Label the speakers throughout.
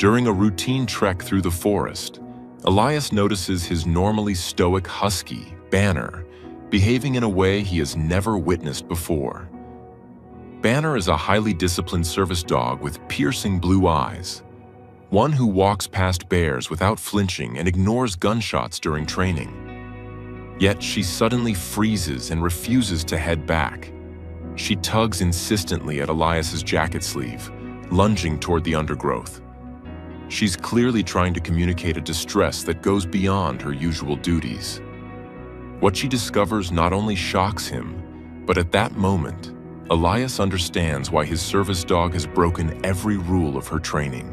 Speaker 1: During a routine trek through the forest, Elias notices his normally stoic husky, Banner, behaving in a way he has never witnessed before. Banner is a highly disciplined service dog with piercing blue eyes, one who walks past bears without flinching and ignores gunshots during training. Yet she suddenly freezes and refuses to head back. She tugs insistently at Elias's jacket sleeve, lunging toward the undergrowth. She's clearly trying to communicate a distress that goes beyond her usual duties. What she discovers not only shocks him, but at that moment, Elias understands why his service dog has broken every rule of her training.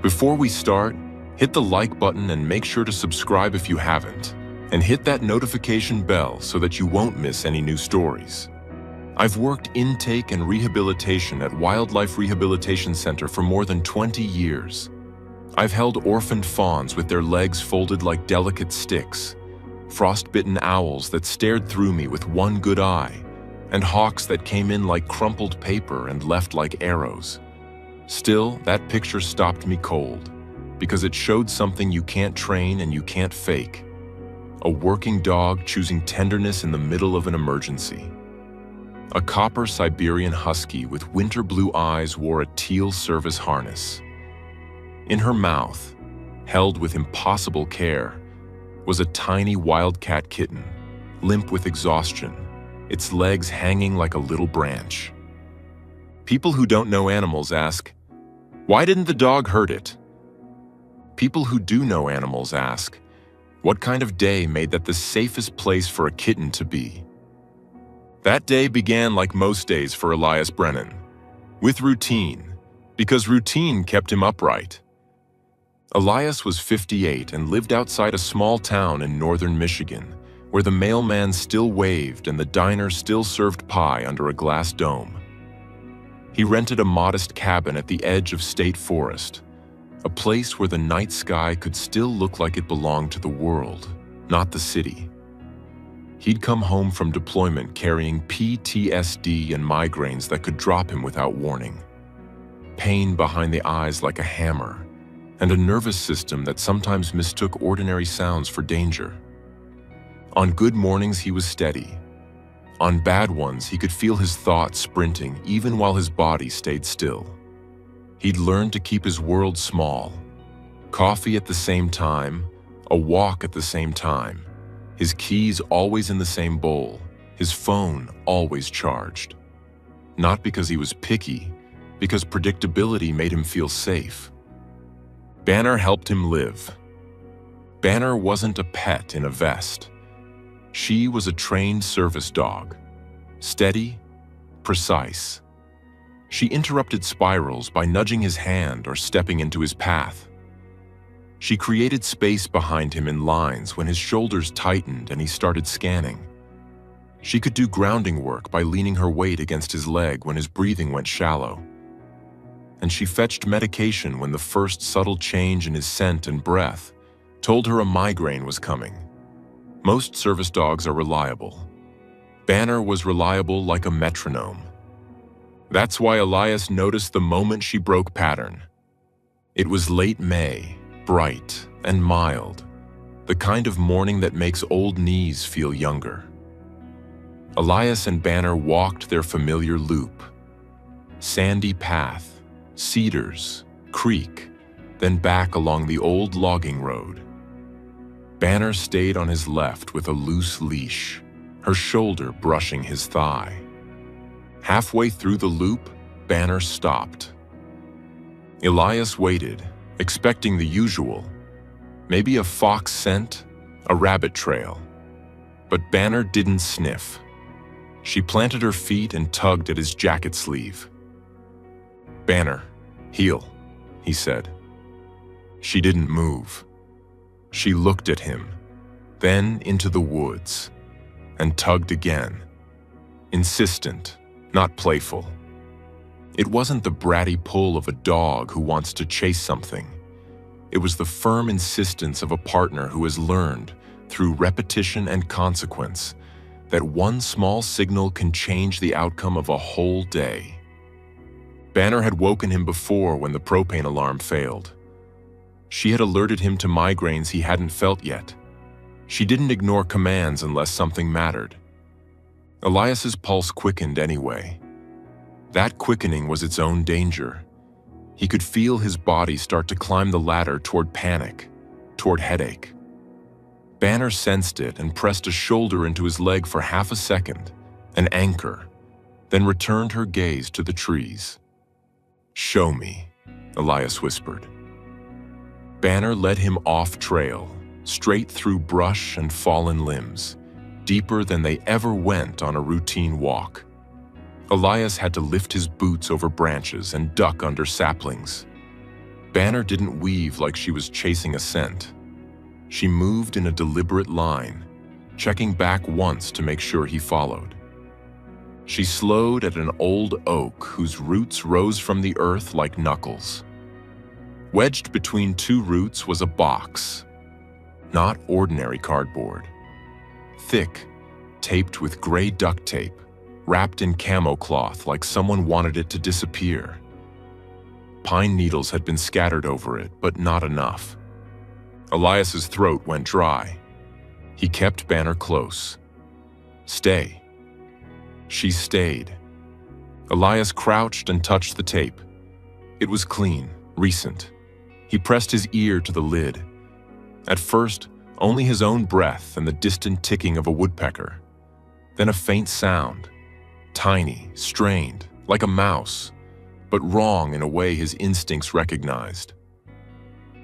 Speaker 1: Before we start, hit the like button and make sure to subscribe if you haven't, and hit that notification bell so that you won't miss any new stories. I've worked intake and rehabilitation at Wildlife Rehabilitation Center for more than 20 years. I've held orphaned fawns with their legs folded like delicate sticks, frostbitten owls that stared through me with one good eye, and hawks that came in like crumpled paper and left like arrows. Still, that picture stopped me cold, because it showed something you can't train and you can't fake. A working dog choosing tenderness in the middle of an emergency. A copper Siberian Husky with winter blue eyes wore a teal service harness. In her mouth, held with impossible care, was a tiny wildcat kitten, limp with exhaustion, its legs hanging like a little branch. People who don't know animals ask, "Why didn't the dog hurt it?" People who do know animals ask, what kind of day made that the safest place for a kitten to be? That day began like most days for Elias Brennan, with routine, because routine kept him upright. Elias was 58 and lived outside a small town in northern Michigan, where the mailman still waved and the diner still served pie under a glass dome. He rented a modest cabin at the edge of State Forest, a place where the night sky could still look like it belonged to the world, not the city. He'd come home from deployment carrying PTSD and migraines that could drop him without warning, pain behind the eyes like a hammer, and a nervous system that sometimes mistook ordinary sounds for danger. On good mornings, he was steady. On bad ones, he could feel his thoughts sprinting even while his body stayed still. He'd learned to keep his world small. Coffee at the same time, a walk at the same time, his keys always in the same bowl, his phone always charged. Not because he was picky, because predictability made him feel safe. Banner helped him live. Banner wasn't a pet in a vest. She was a trained service dog, steady, precise. She interrupted spirals by nudging his hand or stepping into his path. She created space behind him in lines when his shoulders tightened and he started scanning. She could do grounding work by leaning her weight against his leg when his breathing went shallow. And she fetched medication when the first subtle change in his scent and breath told her a migraine was coming. Most service dogs are reliable. Banner was reliable like a metronome. That's why Elias noticed the moment she broke pattern. It was late May, bright and mild, the kind of morning that makes old knees feel younger. Elias and Banner walked their familiar loop. Sandy path, cedars, creek, then back along the old logging road. Banner stayed on his left with a loose leash, her shoulder brushing his thigh. Halfway through the loop, Banner stopped. Elias waited, expecting the usual, maybe a fox scent, a rabbit trail. But Banner didn't sniff. She planted her feet and tugged at his jacket sleeve. "Banner, heel," he said. She didn't move. She looked at him, then into the woods, and tugged again. Insistent, not playful. It wasn't the bratty pull of a dog who wants to chase something. It was the firm insistence of a partner who has learned, through repetition and consequence, that one small signal can change the outcome of a whole day. Banner had woken him before when the propane alarm failed. She had alerted him to migraines he hadn't felt yet. She didn't ignore commands unless something mattered. Elias's pulse quickened anyway. That quickening was its own danger. He could feel his body start to climb the ladder toward panic, toward headache. Banner sensed it and pressed a shoulder into his leg for half a second, an anchor, then returned her gaze to the trees. "Show me," Elias whispered. Banner led him off trail, straight through brush and fallen limbs, deeper than they ever went on a routine walk. Elias had to lift his boots over branches and duck under saplings. Banner didn't weave like she was chasing a scent. She moved in a deliberate line, checking back once to make sure he followed. She slowed at an old oak whose roots rose from the earth like knuckles. Wedged between two roots was a box, not ordinary cardboard. Thick, taped with gray duct tape, wrapped in camo cloth like someone wanted it to disappear. Pine needles had been scattered over it, but not enough. Elias's throat went dry. He kept Banner close. "Stay." She stayed. Elias crouched and touched the tape. It was clean, recent. He pressed his ear to the lid. At first, only his own breath and the distant ticking of a woodpecker. Then a faint sound, tiny, strained, like a mouse, but wrong in a way his instincts recognized.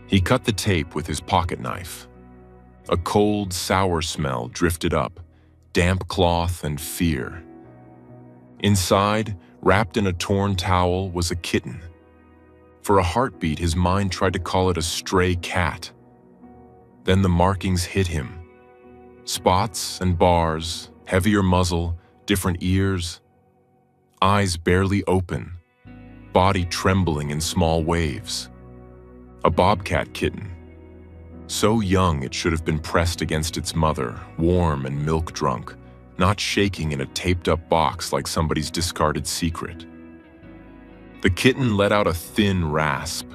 Speaker 1: He cut the tape with his pocket knife. A cold, sour smell drifted up, damp cloth and fear. Inside, wrapped in a torn towel, was a kitten. For a heartbeat, his mind tried to call it a stray cat. Then the markings hit him. Spots and bars, heavier muzzle, different ears. Eyes barely open, body trembling in small waves. A bobcat kitten. So young it should have been pressed against its mother, warm and milk-drunk, not shaking in a taped-up box like somebody's discarded secret. The kitten let out a thin rasp.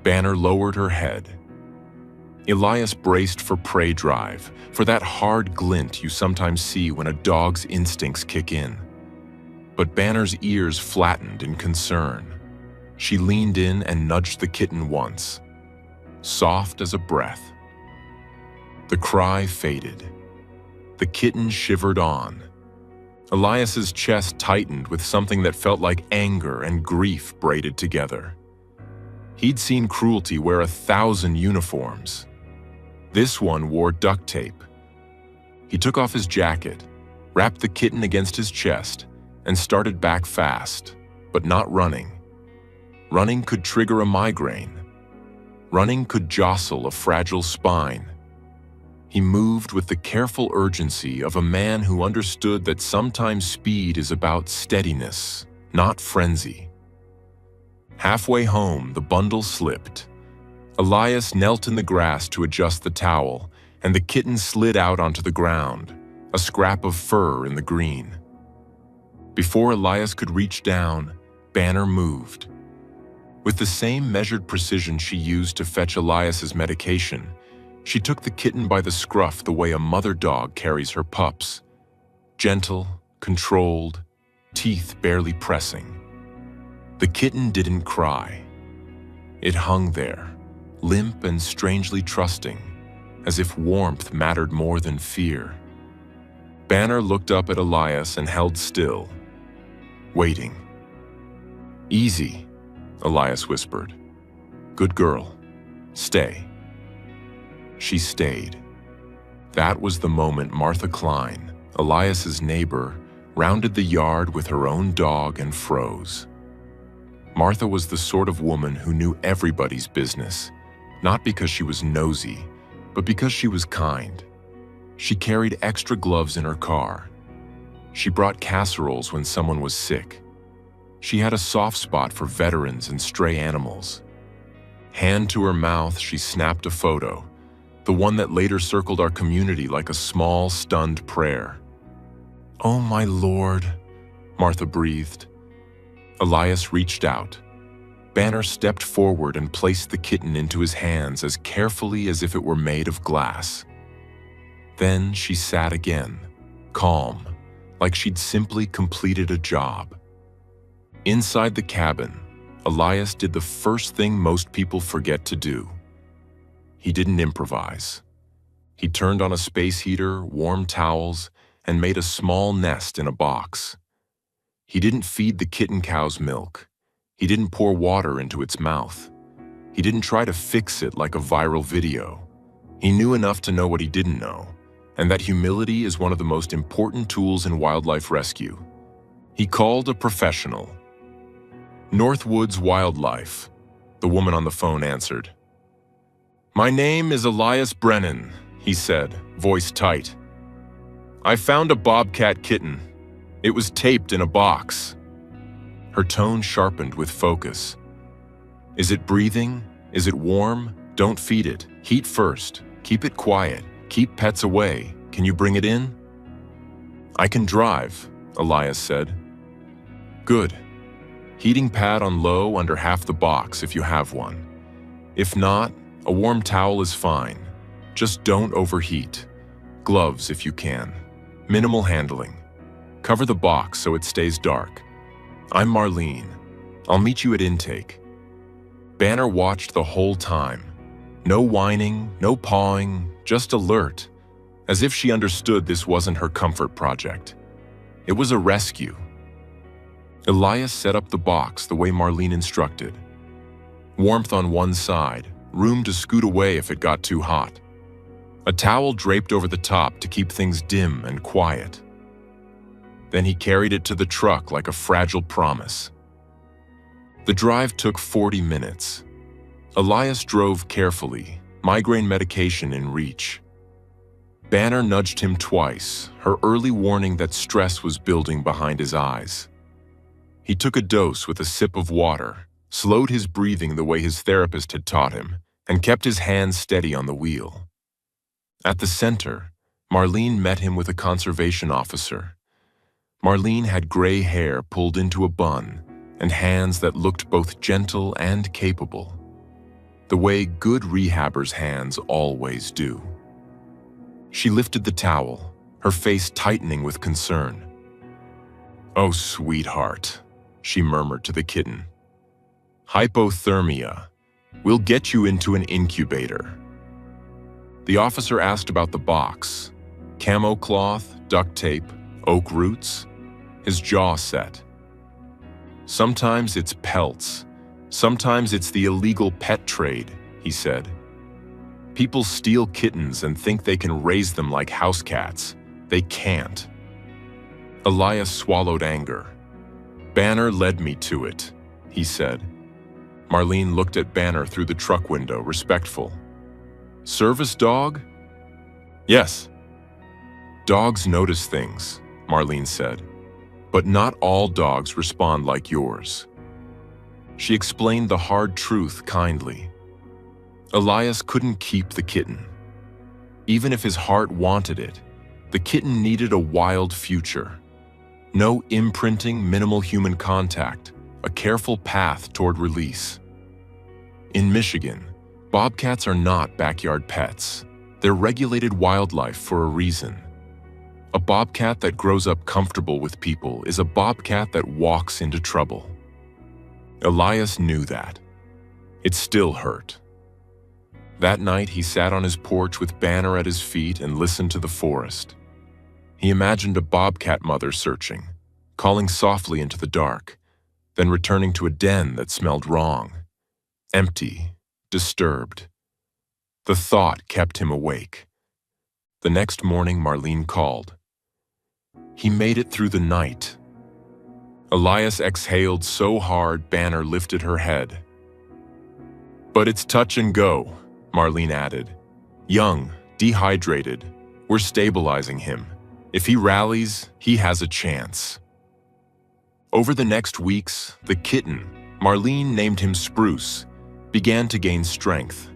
Speaker 1: Banner lowered her head. Elias braced for prey drive, for that hard glint you sometimes see when a dog's instincts kick in. But Banner's ears flattened in concern. She leaned in and nudged the kitten once, soft as a breath. The cry faded. The kitten shivered on. Elias's chest tightened with something that felt like anger and grief braided together. He'd seen cruelty wear 1,000 uniforms. This one wore duct tape. He took off his jacket, wrapped the kitten against his chest, and started back fast, but not running. Running could trigger a migraine. Running could jostle a fragile spine. He moved with the careful urgency of a man who understood that sometimes speed is about steadiness, not frenzy. Halfway home, the bundle slipped. Elias knelt in the grass to adjust the towel, and the kitten slid out onto the ground, a scrap of fur in the green. Before Elias could reach down, Banner moved. With the same measured precision she used to fetch Elias's medication, she took the kitten by the scruff the way a mother dog carries her pups. Gentle, controlled, teeth barely pressing. The kitten didn't cry. It hung there, limp and strangely trusting, as if warmth mattered more than fear. Banner looked up at Elias and held still, waiting. "Easy," Elias whispered. "Good girl. Stay." She stayed. That was the moment Martha Klein, Elias's neighbor, rounded the yard with her own dog and froze. Martha was the sort of woman who knew everybody's business, not because she was nosy, but because she was kind. She carried extra gloves in her car. She brought casseroles when someone was sick. She had a soft spot for veterans and stray animals. Hand to her mouth, she snapped a photo, the one that later circled our community like a small, stunned prayer. "Oh, my Lord," Martha breathed. Elias reached out. Banner stepped forward and placed the kitten into his hands as carefully as if it were made of glass. Then she sat again, calm, like she'd simply completed a job. Inside the cabin, Elias did the first thing most people forget to do. He didn't improvise. He turned on a space heater, warm towels, and made a small nest in a box. He didn't feed the kitten cow's milk. He didn't pour water into its mouth. He didn't try to fix it like a viral video. He knew enough to know what he didn't know, and that humility is one of the most important tools in wildlife rescue. He called a professional. Northwoods Wildlife, the woman on the phone answered. "My name is Elias Brennan," he said, voice tight. "I found a bobcat kitten. It was taped in a box." Her tone sharpened with focus. "Is it breathing? Is it warm? Don't feed it. Heat first. Keep it quiet. Keep pets away. Can you bring it in?" "I can drive," Elias said. "Good. Heating pad on low under half the box if you have one. If not, a warm towel is fine. Just don't overheat. Gloves if you can. Minimal handling. Cover the box so it stays dark. I'm Marlene. I'll meet you at intake." Banner watched the whole time. No whining, no pawing, just alert, as if she understood this wasn't her comfort project. It was a rescue. Elias set up the box the way Marlene instructed. Warmth on one side, room to scoot away if it got too hot. A towel draped over the top to keep things dim and quiet. Then he carried it to the truck like a fragile promise. The drive took 40 minutes. Elias drove carefully, migraine medication in reach. Banner nudged him twice, her early warning that stress was building behind his eyes. He took a dose with a sip of water, slowed his breathing the way his therapist had taught him, and kept his hands steady on the wheel. At the center, Marlene met him with a conservation officer. Marlene had gray hair pulled into a bun and hands that looked both gentle and capable, the way good rehabbers' hands always do. She lifted the towel, her face tightening with concern. "Oh, sweetheart," she murmured to the kitten. "Hypothermia. We'll get you into an incubator." The officer asked about the box. Camo cloth, duct tape, oak roots. His jaw set. "Sometimes it's pelts. Sometimes it's the illegal pet trade," he said. "People steal kittens and think they can raise them like house cats. They can't." Elias swallowed anger. "Banner led me to it," he said. Marlene looked at Banner through the truck window, respectful. "Service dog?" "Yes." "Dogs notice things," Marlene said. "But not all dogs respond like yours." She explained the hard truth kindly. Elias couldn't keep the kitten. Even if his heart wanted it, the kitten needed a wild future. No imprinting, minimal human contact, a careful path toward release. In Michigan, bobcats are not backyard pets. They're regulated wildlife for a reason. A bobcat that grows up comfortable with people is a bobcat that walks into trouble. Elias knew that. It still hurt. That night, he sat on his porch with Banner at his feet and listened to the forest. He imagined a bobcat mother searching, calling softly into the dark, then returning to a den that smelled wrong. Empty, disturbed. The thought kept him awake. The next morning, Marlene called. He made it through the night. Elias exhaled so hard, Banner lifted her head. "But it's touch and go," Marlene added. "Young, dehydrated. We're stabilizing him. If he rallies, he has a chance." Over the next weeks, the kitten, Marlene named him Spruce, began to gain strength.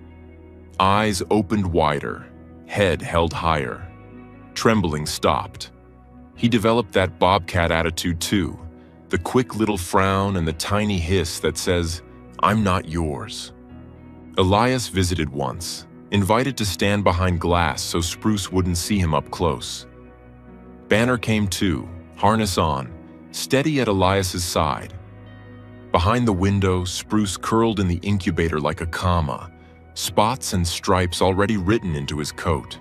Speaker 1: Eyes opened wider, head held higher. Trembling stopped. He developed that bobcat attitude too, the quick little frown and the tiny hiss that says, I'm not yours. Elias visited once, invited to stand behind glass so Spruce wouldn't see him up close. Banner came too, harness on, steady at Elias's side. Behind the window, Spruce curled in the incubator like a comma, spots and stripes already written into his coat.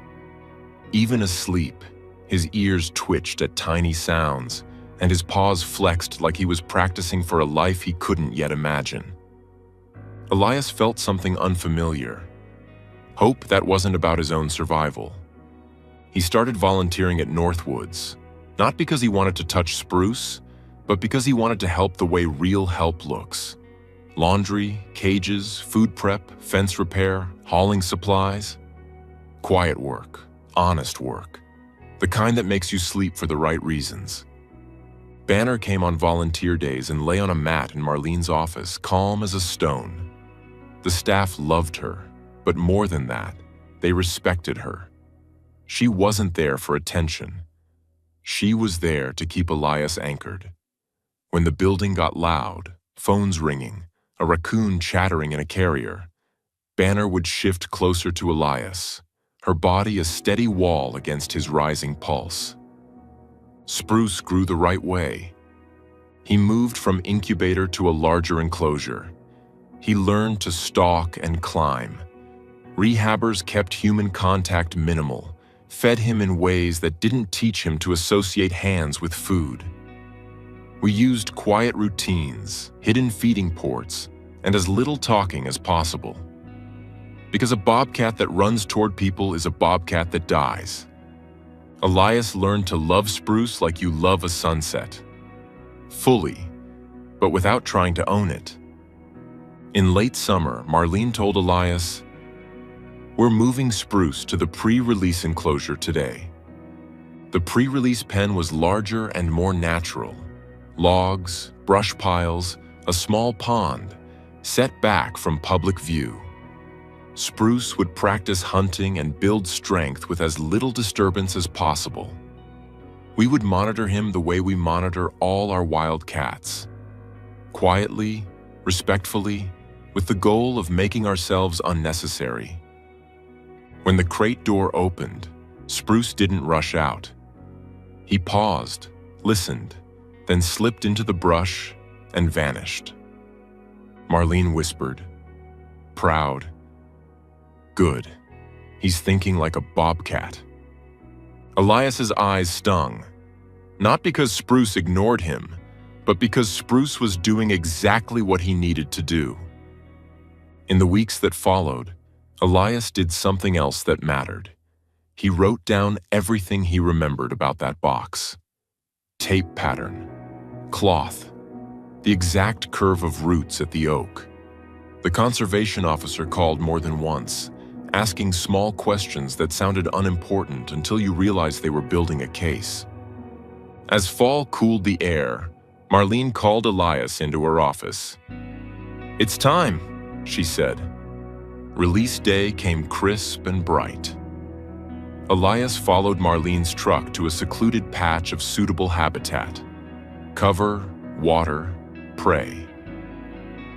Speaker 1: Even asleep, his ears twitched at tiny sounds, and his paws flexed like he was practicing for a life he couldn't yet imagine. Elias felt something unfamiliar. Hope that wasn't about his own survival. He started volunteering at Northwoods, not because he wanted to touch Spruce, but because he wanted to help the way real help looks. Laundry, cages, food prep, fence repair, hauling supplies. Quiet work, honest work, the kind that makes you sleep for the right reasons. Banner came on volunteer days and lay on a mat in Marlene's office, calm as a stone. The staff loved her, but more than that, they respected her. She wasn't there for attention. She was there to keep Elias anchored. When the building got loud, phones ringing, a raccoon chattering in a carrier, Banner would shift closer to Elias, her body a steady wall against his rising pulse. Spruce grew the right way. He moved from incubator to a larger enclosure. He learned to stalk and climb. Rehabbers kept human contact minimal, fed him in ways that didn't teach him to associate hands with food. We used quiet routines, hidden feeding ports, and as little talking as possible. Because a bobcat that runs toward people is a bobcat that dies. Elias learned to love Spruce like you love a sunset. Fully, but without trying to own it. In late summer, Marlene told Elias, "We're moving Spruce to the pre-release enclosure today." The pre-release pen was larger and more natural. Logs, brush piles, a small pond, set back from public view. Spruce would practice hunting and build strength with as little disturbance as possible. We would monitor him the way we monitor all our wild cats. Quietly, respectfully, with the goal of making ourselves unnecessary. When the crate door opened, Spruce didn't rush out. He paused, listened, then slipped into the brush and vanished. Marlene whispered, proud, "Good. He's thinking like a bobcat." Elias's eyes stung, not because Spruce ignored him, but because Spruce was doing exactly what he needed to do. In the weeks that followed, Elias did something else that mattered. He wrote down everything he remembered about that box. Tape pattern, cloth, the exact curve of roots at the oak. The conservation officer called more than once, asking small questions that sounded unimportant until you realized they were building a case. As fall cooled the air, Marlene called Elias into her office. "It's time," she said. Release day came crisp and bright. Elias followed Marlene's truck to a secluded patch of suitable habitat. Cover, water, prey.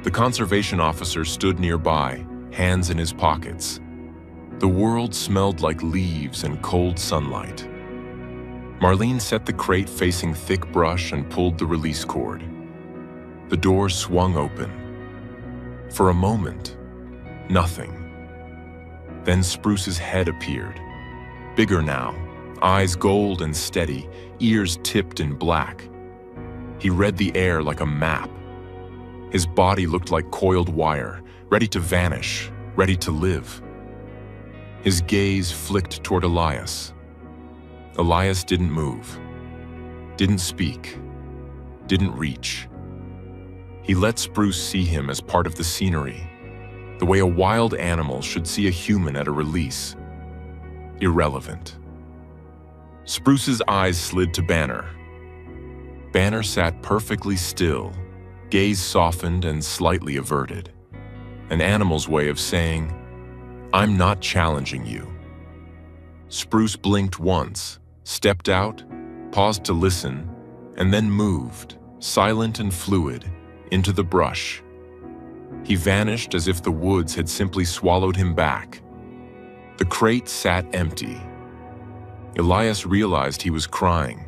Speaker 1: The conservation officer stood nearby, hands in his pockets. The world smelled like leaves and cold sunlight. Marlene set the crate facing thick brush and pulled the release cord. The door swung open. For a moment, nothing. Then Spruce's head appeared. Bigger now, eyes gold and steady, ears tipped in black. He read the air like a map. His body looked like coiled wire, ready to vanish, ready to live. His gaze flicked toward Elias. Elias didn't move, didn't speak, didn't reach. He let Spruce see him as part of the scenery, the way a wild animal should see a human at a release. Irrelevant. Spruce's eyes slid to Banner. Banner sat perfectly still, gaze softened and slightly averted. An animal's way of saying, "I'm not challenging you." Spruce blinked once, stepped out, paused to listen, and then moved, silent and fluid, into the brush. He vanished as if the woods had simply swallowed him back. The crate sat empty. Elias realized he was crying.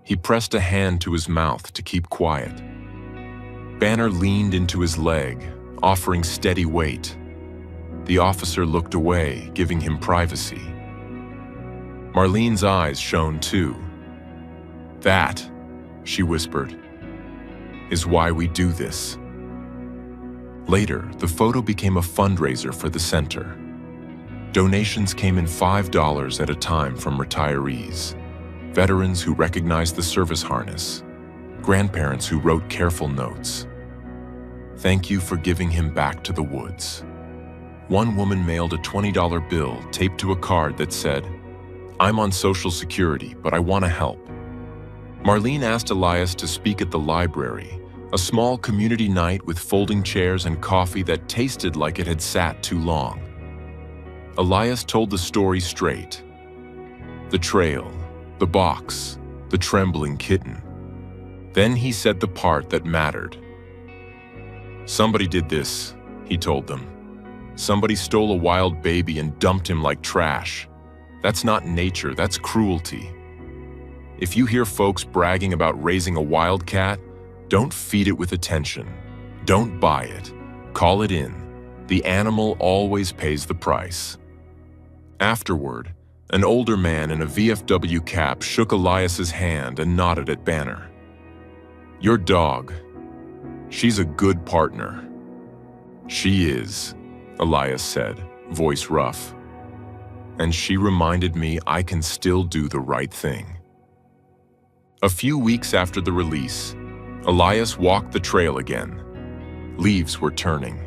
Speaker 1: He pressed a hand to his mouth to keep quiet. Banner leaned into his leg, offering steady weight. The officer looked away, giving him privacy. Marlene's eyes shone too. "That," she whispered, "is why we do this." Later, the photo became a fundraiser for the center. Donations came in $5 at a time from retirees, veterans who recognized the service harness, grandparents who wrote careful notes. "Thank you for giving him back to the woods." One woman mailed a $20 bill taped to a card that said, "I'm on Social Security, but I want to help." Marlene asked Elias to speak at the library, a small community night with folding chairs and coffee that tasted like it had sat too long. Elias told the story straight. The trail, the box, the trembling kitten. Then he said the part that mattered. "Somebody did this," he told them. "Somebody stole a wild baby and dumped him like trash. That's not nature, that's cruelty. If you hear folks bragging about raising a wildcat, don't feed it with attention. Don't buy it. Call it in. The animal always pays the price." Afterward, an older man in a VFW cap shook Elias's hand and nodded at Banner. "Your dog. She's a good partner." "She is," Elias said, voice rough. "And she reminded me I can still do the right thing." A few weeks after the release, Elias walked the trail again. Leaves were turning.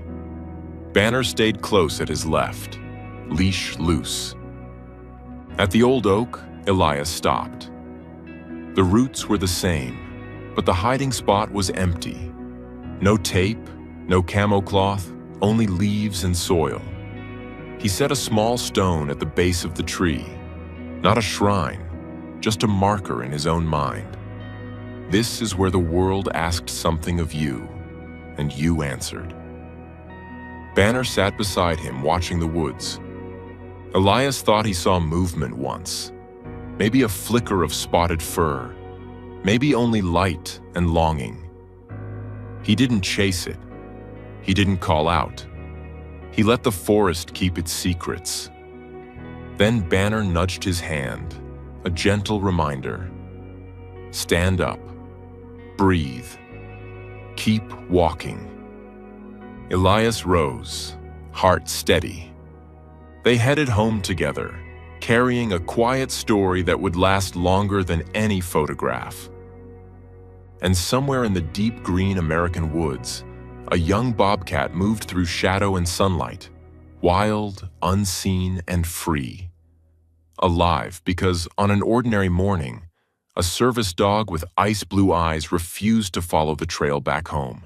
Speaker 1: Banner stayed close at his left, leash loose. At the old oak, Elias stopped. The roots were the same, but the hiding spot was empty. No tape, no camo cloth, only leaves and soil. He set a small stone at the base of the tree, not a shrine, just a marker in his own mind. This is where the world asked something of you, and you answered. Banner sat beside him, watching the woods. Elias thought he saw movement once, maybe a flicker of spotted fur, maybe only light and longing. He didn't chase it. He didn't call out. He let the forest keep its secrets. Then Banner nudged his hand, a gentle reminder. Stand up. Breathe. Keep walking. Elias rose, heart steady. They headed home together, carrying a quiet story that would last longer than any photograph. And somewhere in the deep green American woods, a young bobcat moved through shadow and sunlight, wild, unseen, and free. Alive because on an ordinary morning, a service dog with ice blue eyes refused to follow the trail back home.